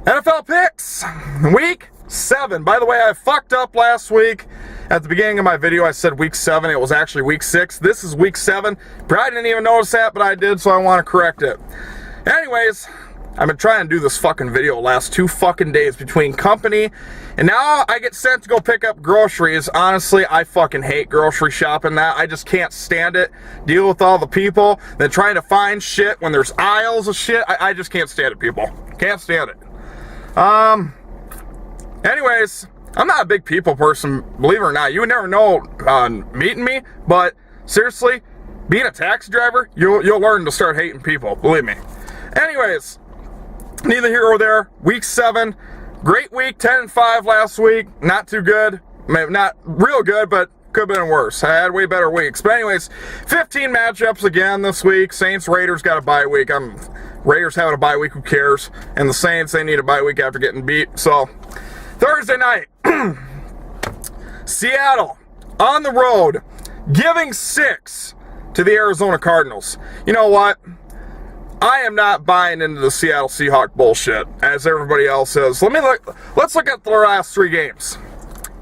NFL picks, week 7. By the way, I fucked up last week. At the beginning of my video, I said week 7. It was actually week 6. This is week 7. Probably didn't even notice that, but I did, so I want to correct it. Anyways, I've been trying to do this fucking video the last 2 fucking days between company, and now I get sent to go pick up groceries. Honestly, I fucking hate grocery shopping. I just can't stand it. Deal with all the people, then trying to find shit when there's aisles of shit. I just can't stand it, people. Can't stand it. Anyways, I'm not a big people person, believe it or not. You would never know meeting me, but seriously, being a taxi driver, you'll learn to start hating people, believe me. Anyways, neither here or there. Week 7, great week, 10-5 last week. Not too good, maybe not real good, but could have been worse. I had way better weeks. But anyways, 15 matchups again this week. Saints, Raiders got a bye week. Raiders having a bye week, who cares? And the Saints, they need a bye week after getting beat. So, Thursday night, Seattle on the road, giving 6 to the Arizona Cardinals. You know what? I am not buying into the Seattle Seahawks bullshit, as everybody else is. Let's look at the last 3 games.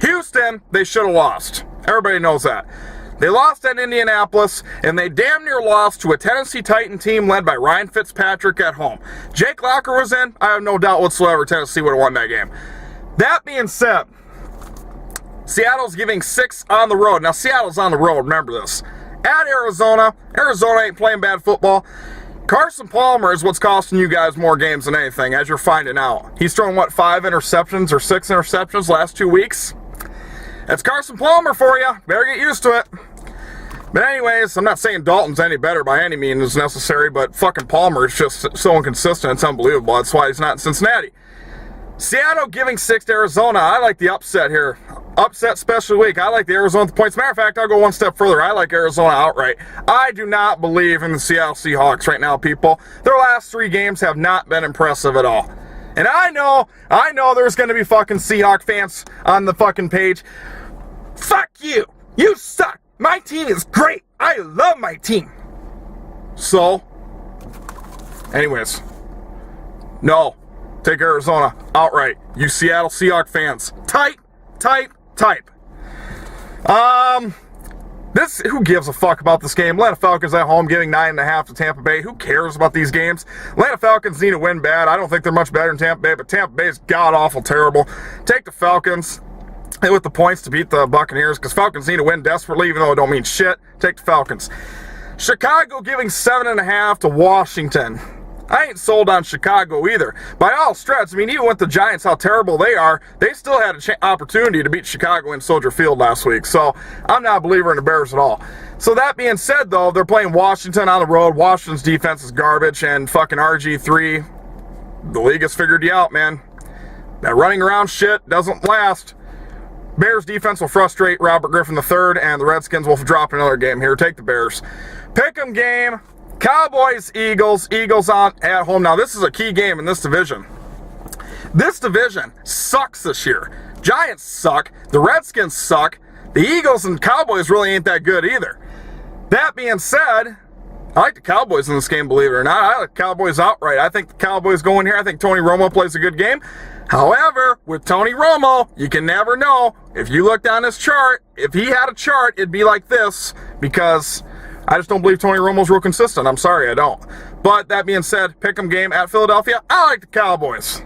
Houston, they should have lost. Everybody knows that. They lost at Indianapolis, and they damn near lost to a Tennessee Titan team led by Ryan Fitzpatrick at home. Jake Locker was in. I have no doubt whatsoever Tennessee would have won that game. That being said, Seattle's giving 6 on the road. Now, Seattle's on the road, remember this. At Arizona. Arizona ain't playing bad football. Carson Palmer is what's costing you guys more games than anything, as you're finding out. He's thrown, 5 interceptions or 6 interceptions last 2 weeks? That's Carson Palmer for you. Better get used to it. But anyways, I'm not saying Dalton's any better by any means necessary, but fucking Palmer is just so inconsistent. It's unbelievable. That's why he's not in Cincinnati. Seattle giving 6 to Arizona. I like the upset here. Upset special week. I like the Arizona points. Matter of fact, I'll go one step further. I like Arizona outright. I do not believe in the Seattle Seahawks right now, people. Their last 3 games have not been impressive at all. And I know there's going to be fucking Seahawk fans on the fucking page. Fuck you. You suck. My team is great. I love my team. So, anyways, no. Take Arizona outright. You Seattle Seahawks fans. Type. Who gives a fuck about this game? Atlanta Falcons at home giving 9.5 to Tampa Bay. Who cares about these games? Atlanta Falcons need to win bad. I don't think they're much better than Tampa Bay, but Tampa Bay is god-awful terrible. Take the Falcons. Hit with the points to beat the Buccaneers, because Falcons need to win desperately, even though it don't mean shit. Take the Falcons. Chicago giving 7.5 to Washington. I ain't sold on Chicago either. By all stretch, I mean, even with the Giants, how terrible they are, they still had an opportunity to beat Chicago in Soldier Field last week. So, I'm not a believer in the Bears at all. So, that being said, though, they're playing Washington on the road. Washington's defense is garbage, and fucking RG3, the league has figured you out, man. That running around shit doesn't last. Bears defense will frustrate Robert Griffin III, and the Redskins will drop another game here. Take the Bears. Pick'em game. Cowboys, Eagles. Eagles on at home. Now, this is a key game in this division. This division sucks this year. Giants suck. The Redskins suck. The Eagles and Cowboys really ain't that good either. That being said, I like the Cowboys in this game, believe it or not. I like the Cowboys outright. I think the Cowboys go in here. I think Tony Romo plays a good game. However, with Tony Romo, you can never know. If you look down his chart, if he had a chart, it'd be like this, because I just don't believe Tony Romo's real consistent. I'm sorry, I don't. But that being said, pick'em game at Philadelphia. I like the Cowboys.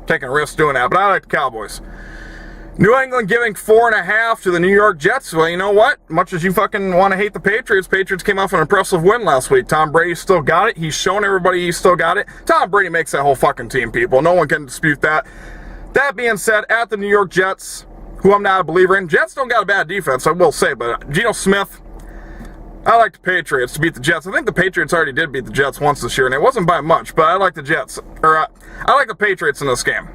Taking a risk doing that, but I like the Cowboys. New England giving 4.5 to the New York Jets. Well, you know what? Much as you fucking want to hate the Patriots came off an impressive win last week. Tom Brady still got it. He's shown everybody he still got it. Tom Brady makes that whole fucking team, people. No one can dispute that. That being said, at the New York Jets, who I'm not a believer in. Jets don't got a bad defense, I will say, but Geno Smith, I like the Patriots to beat the Jets. I think the Patriots already did beat the Jets once this year, and it wasn't by much, but I like the Jets. I like the Patriots in this game.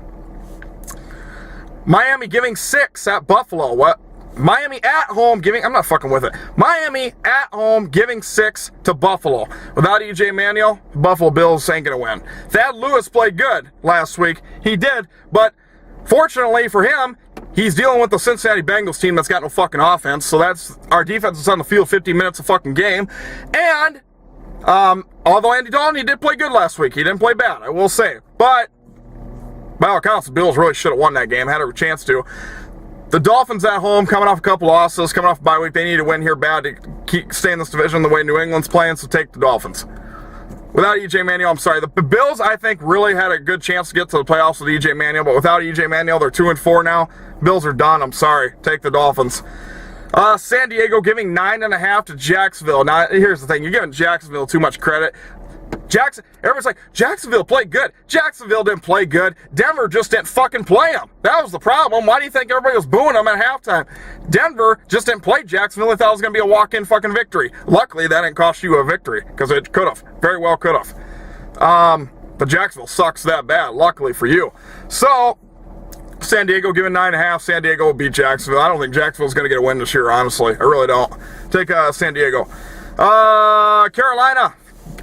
Miami giving 6 at Buffalo. What? Miami at home giving... I'm not fucking with it. Miami at home giving 6 to Buffalo. Without E.J. Manuel, Buffalo Bills ain't going to win. Thad Lewis played good last week. He did, but fortunately for him, he's dealing with the Cincinnati Bengals team that's got no fucking offense, so that's... Our defense is on the field 50 minutes a fucking game. And, although Andy Dalton, he did play good last week. He didn't play bad, I will say. But By all accounts, the Bills really should have won that game, had a chance to. The Dolphins at home, coming off a couple losses, coming off a bye week. They need to win here bad to stay in this division the way New England's playing, so take the Dolphins. Without E.J. Manuel, I'm sorry. The Bills, I think, really had a good chance to get to the playoffs with E.J. Manuel, but without E.J. Manuel, they're 2-4 now. Bills are done. I'm sorry. Take the Dolphins. San Diego giving 9.5 to Jacksonville. Now, here's the thing. You're giving Jacksonville too much credit. Everybody's like, Jacksonville played good. Jacksonville didn't play good. Denver just didn't fucking play them. That was the problem. Why do you think everybody was booing them at halftime? Denver just didn't play Jacksonville. They thought it was going to be a walk-in fucking victory. Luckily, that didn't cost you a victory, because it could have. Very well could have. But Jacksonville sucks that bad, luckily for you. So, San Diego giving 9.5. San Diego will beat Jacksonville. I don't think Jacksonville's going to get a win this year, honestly. I really don't. Take San Diego. Carolina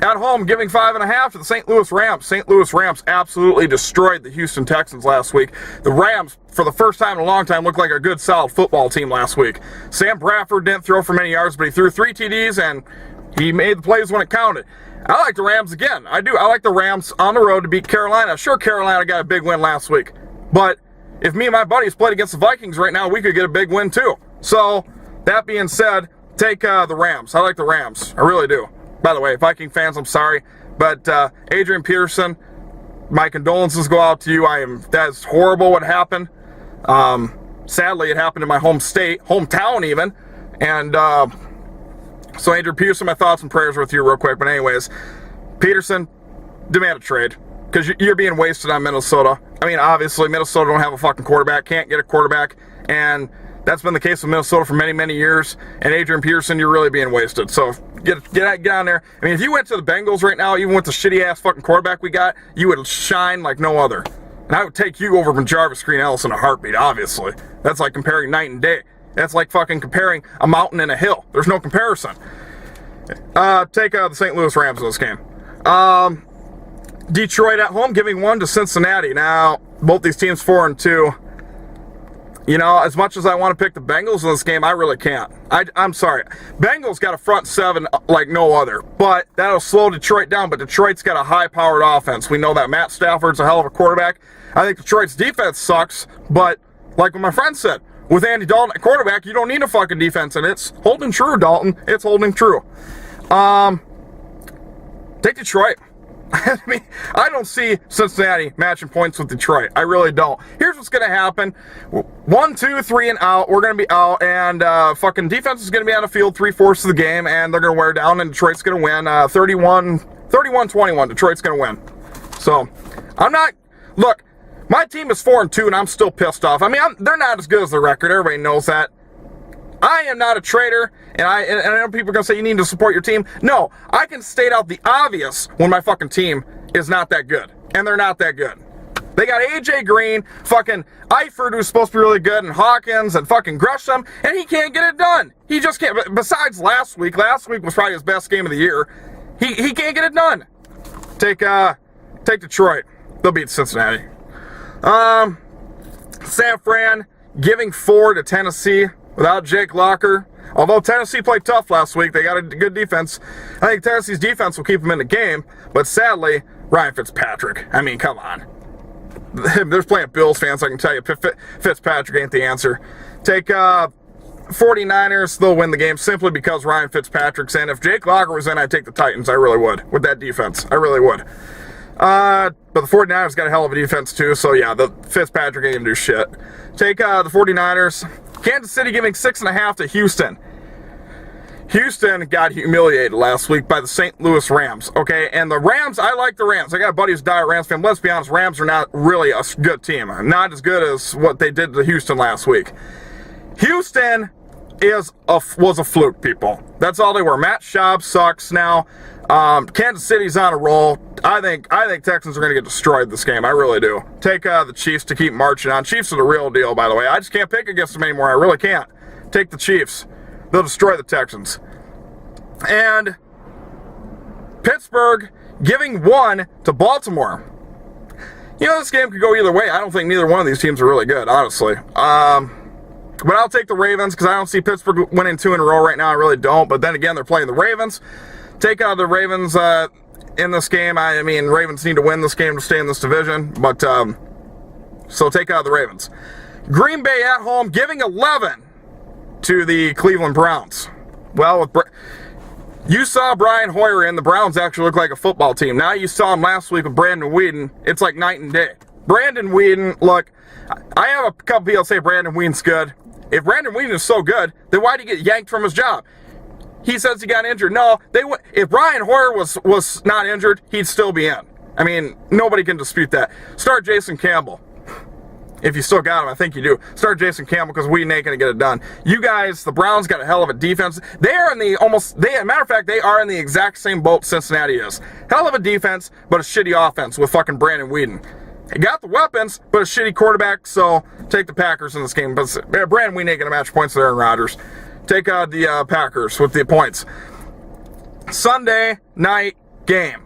at home giving 5.5 to the St. Louis Rams. St. Louis Rams absolutely destroyed the Houston Texans last week. The Rams, for the first time in a long time, looked like a good, solid football team last week. Sam Bradford didn't throw for many yards, but he threw 3 TDs, and he made the plays when it counted. I like the Rams again. I do. I like the Rams on the road to beat Carolina. Sure, Carolina got a big win last week, but if me and my buddies played against the Vikings right now, we could get a big win too. So, that being said, take the Rams. I like the Rams. I really do. By the way, Viking fans, I'm sorry, but Adrian Peterson, my condolences go out to you. That's horrible what happened. Sadly, it happened in my hometown even, and so Adrian Peterson, my thoughts and prayers are with you real quick. But anyways, Peterson, demand a trade, because you're being wasted on Minnesota. I mean, obviously, Minnesota don't have a fucking quarterback, can't get a quarterback, and that's been the case with Minnesota for many, many years. And Adrian Peterson, you're really being wasted. So get on there. I mean, if you went to the Bengals right now, even with the shitty-ass fucking quarterback we got, you would shine like no other. And I would take you over from Jarvis Green Ellis in a heartbeat, obviously. That's like comparing night and day. That's like fucking comparing a mountain and a hill. There's no comparison. Take the St. Louis Rams in this game. Detroit at home giving 1 to Cincinnati. Now, both these teams 4-2. You know, as much as I want to pick the Bengals in this game, I really can't. I'm sorry. Bengals got a front 7 like no other, but that'll slow Detroit down, but Detroit's got a high-powered offense. We know that Matt Stafford's a hell of a quarterback. I think Detroit's defense sucks, but like what my friend said, with Andy Dalton at quarterback, you don't need a fucking defense, and it's holding true, Dalton. It's holding true. Take Detroit. I mean, I don't see Cincinnati matching points with Detroit. I really don't. Here's what's going to happen. 1, 2, 3, and out. We're going to be out, and fucking defense is going to be on the field 3/4 of the game, and they're going to wear down, and Detroit's going to win 31-21. Detroit's going to win. So, look, my team is 4-2, and I'm still pissed off. I mean, they're not as good as the record. Everybody knows that. I am not a traitor, and I know people are going to say you need to support your team. No, I can state out the obvious when my fucking team is not that good, and they're not that good. They got A.J. Green, fucking Eifert, who's supposed to be really good, and Hawkins, and fucking Gresham, and he can't get it done. He just can't. Besides last week was probably his best game of the year. He can't get it done. Take Detroit. They'll beat Cincinnati. San Fran giving 4 to Tennessee. Without Jake Locker. Although Tennessee played tough last week, they got a good defense. I think Tennessee's defense will keep them in the game, but sadly, Ryan Fitzpatrick. I mean, come on. There's plenty of Bills fans, I can tell you. Fitzpatrick ain't the answer. Take 49ers, they'll win the game simply because Ryan Fitzpatrick's in. If Jake Locker was in, I'd take the Titans. I really would. With that defense. I really would. But the 49ers got a hell of a defense too, so yeah, the Fitzpatrick ain't gonna do shit. Take the 49ers. Kansas City giving 6.5 to Houston. Houston got humiliated last week by the St. Louis Rams, okay? And the Rams, I like the Rams. I got buddies die Rams fan. Let's be honest, Rams are not really a good team. Not as good as what they did to Houston last week. Houston was a fluke, people. That's all they were. Matt Schaub sucks now. Kansas City's on a roll. I think Texans are going to get destroyed this game. I really do. Take the Chiefs to keep marching on. Chiefs are the real deal, by the way. I just can't pick against them anymore. I really can't. Take the Chiefs. They'll destroy the Texans. And Pittsburgh giving 1 to Baltimore. You know, this game could go either way. I don't think neither one of these teams are really good, honestly. But I'll take the Ravens because I don't see Pittsburgh winning 2 in a row right now. I really don't. But then again, they're playing the Ravens. Take out the Ravens in this game. I mean, Ravens need to win this game to stay in this division. But So take out the Ravens. Green Bay at home, giving 11 to the Cleveland Browns. Well, you saw Brian Hoyer and the Browns actually look like a football team. Now you saw him last week with Brandon Weeden. It's like night and day. Brandon Weeden, look, I have a couple people say Brandon Weeden's good. If Brandon Weeden is so good, then why did he get yanked from his job? He says he got injured. No, if Brian Hoyer was not injured, he'd still be in. I mean, nobody can dispute that. Start Jason Campbell. If you still got him, I think you do. Start Jason Campbell because we ain't going to get it done. You guys, the Browns got a hell of a defense. They are in the matter of fact, they are in the exact same boat Cincinnati is. Hell of a defense, but a shitty offense with fucking Brandon Weeden. He got the weapons, but a shitty quarterback, so take the Packers in this game. But Brandon Weeden ain't going to match points with Aaron Rodgers. Take the Packers with the points. Sunday night game.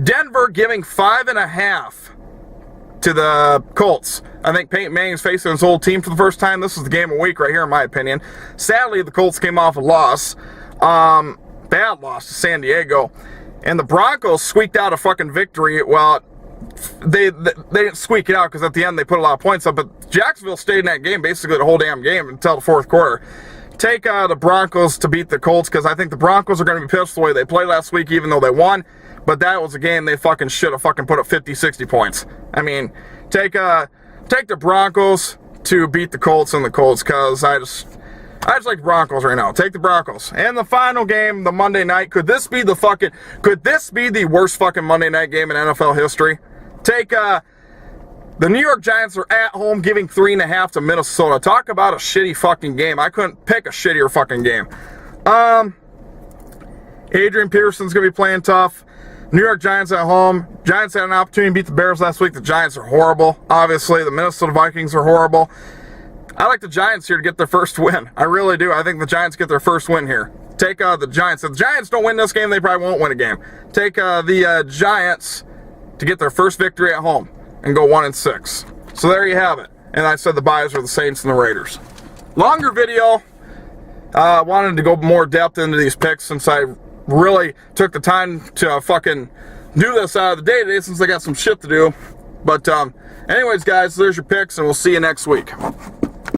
Denver giving 5.5 to the Colts. I think Peyton Manning's facing his old team for the first time. This is the game of the week right here, in my opinion. Sadly, the Colts came off a loss. Bad loss to San Diego. And the Broncos squeaked out a fucking victory. Well, they didn't squeak it out because at the end they put a lot of points up. But Jacksonville stayed in that game basically the whole damn game until the fourth quarter. Take the Broncos to beat the Colts because I think the Broncos are going to be pissed the way they played last week even though they won. But that was a game they fucking should have fucking put up 50, 60 points. I mean, take the Broncos to beat the Colts and the Colts because I just like the Broncos right now. Take the Broncos. And the final game, the Monday night. Could this be the worst fucking Monday night game in NFL history? Take the New York Giants are at home giving 3.5 to Minnesota. Talk about a shitty fucking game. I couldn't pick a shittier fucking game. Adrian Peterson's going to be playing tough. New York Giants at home. Giants had an opportunity to beat the Bears last week. The Giants are horrible. Obviously, the Minnesota Vikings are horrible. I like the Giants here to get their first win. I really do. I think the Giants get their first win here. Take the Giants. If the Giants don't win this game, they probably won't win a game. Take the Giants to get their first victory at home and go 1-6. So there you have it. And I said the buys are the Saints and the Raiders. Longer video. Wanted to go more depth into these picks since I really took the time to fucking do this out of the day today since I got some shit to do. But anyways, guys, there's your picks, and we'll see you next week.